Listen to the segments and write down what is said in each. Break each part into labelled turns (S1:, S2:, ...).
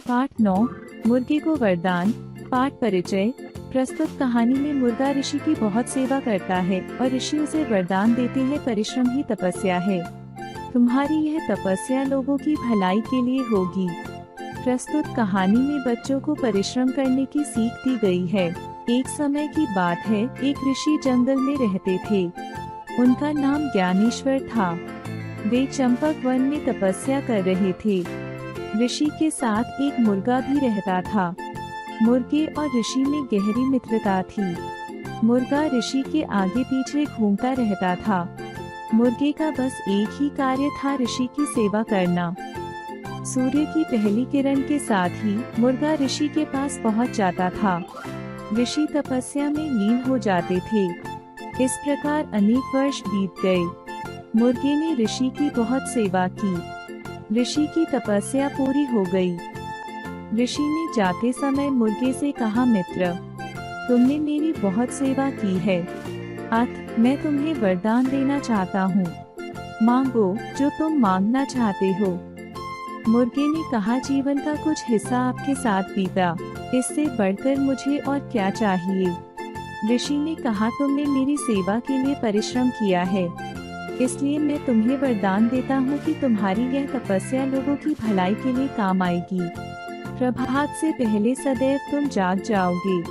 S1: पाठ 9 मुर्गे को वरदान। पाठ परिचय। प्रस्तुत कहानी में मुर्गा ऋषि की बहुत सेवा करता है और ऋषि उसे वरदान देते हैं, परिश्रम ही तपस्या है। तुम्हारी यह तपस्या लोगों की भलाई के लिए होगी। प्रस्तुत कहानी में बच्चों को परिश्रम करने की सीख दी गई है। एक समय की बात है, एक ऋषि जंगल में रहते थे। उनका नाम ज्ञानेश्वर था। वे चंपक वन में तपस्या कर रहे थे। ऋषि के साथ एक मुर्गा भी रहता था। मुर्गे और ऋषि में गहरी मित्रता थी। मुर्गा ऋषि के आगे पीछे घूमता रहता था। मुर्गे का बस एक ही कार्य था, ऋषि की सेवा करना। सूर्य की पहली किरण के साथ ही मुर्गा ऋषि के पास पहुंच जाता था। ऋषि तपस्या में लीन हो जाते थे। इस प्रकार अनेक वर्ष बीत गए। मुर्गे ने ऋषि की बहुत सेवा की। ऋषि की तपस्या पूरी हो गई। ऋषि ने जाते समय मुर्गे से कहा, मित्र, तुमने मेरी बहुत सेवा की है। अतः मैं तुम्हें वरदान देना चाहता हूँ। मांगो जो तुम मांगना चाहते हो। मुर्गे ने कहा, जीवन का कुछ हिस्सा आपके साथ बीता, इससे बढ़कर मुझे और क्या चाहिए। ऋषि ने कहा, तुमने मेरी सेवा के लिए परिश्रम किया है, इसलिए मैं तुम्हें वरदान देता हूँ कि तुम्हारी यह तपस्या लोगों की भलाई के लिए काम आएगी। प्रभात से पहले सदैव तुम जाग जाओगे।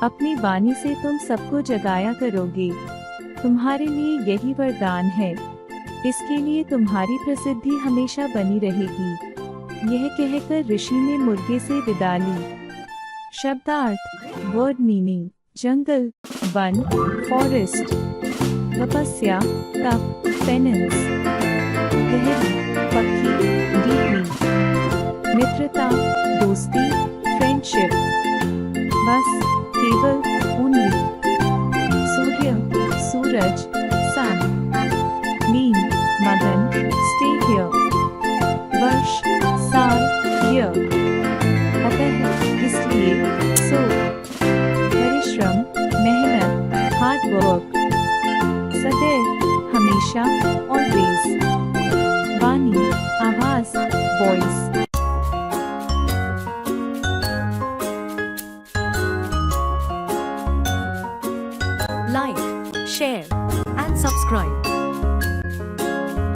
S1: अपनी वाणी से तुम सबको जगाया करोगे। तुम्हारे लिए यही वरदान है। इसके लिए तुम्हारी प्रसिद्धि हमेशा बनी रहेगी। यह कहकर ऋषि ने मुर्गे से विदा ली। शब्दार्थ। Word meaning. जंगल, वन, फॉरेस्ट। तपस्या, तप, पेनेंस। गहरी, पक्की, डीपली। मित्रता, दोस्ती, फ्रेंडशिप। बस, केवल, ओनली। सूर्य, सूरज, सन। मीन, मगन, स्टे हियर। वर्ष, साल, ईयर। अतः, इसलिए, सो। परिश्रम, मेहनत, हार्ड वर्क। सदैव, हमेशा, ऑलवेज। वाणी, आवाज, वॉइस।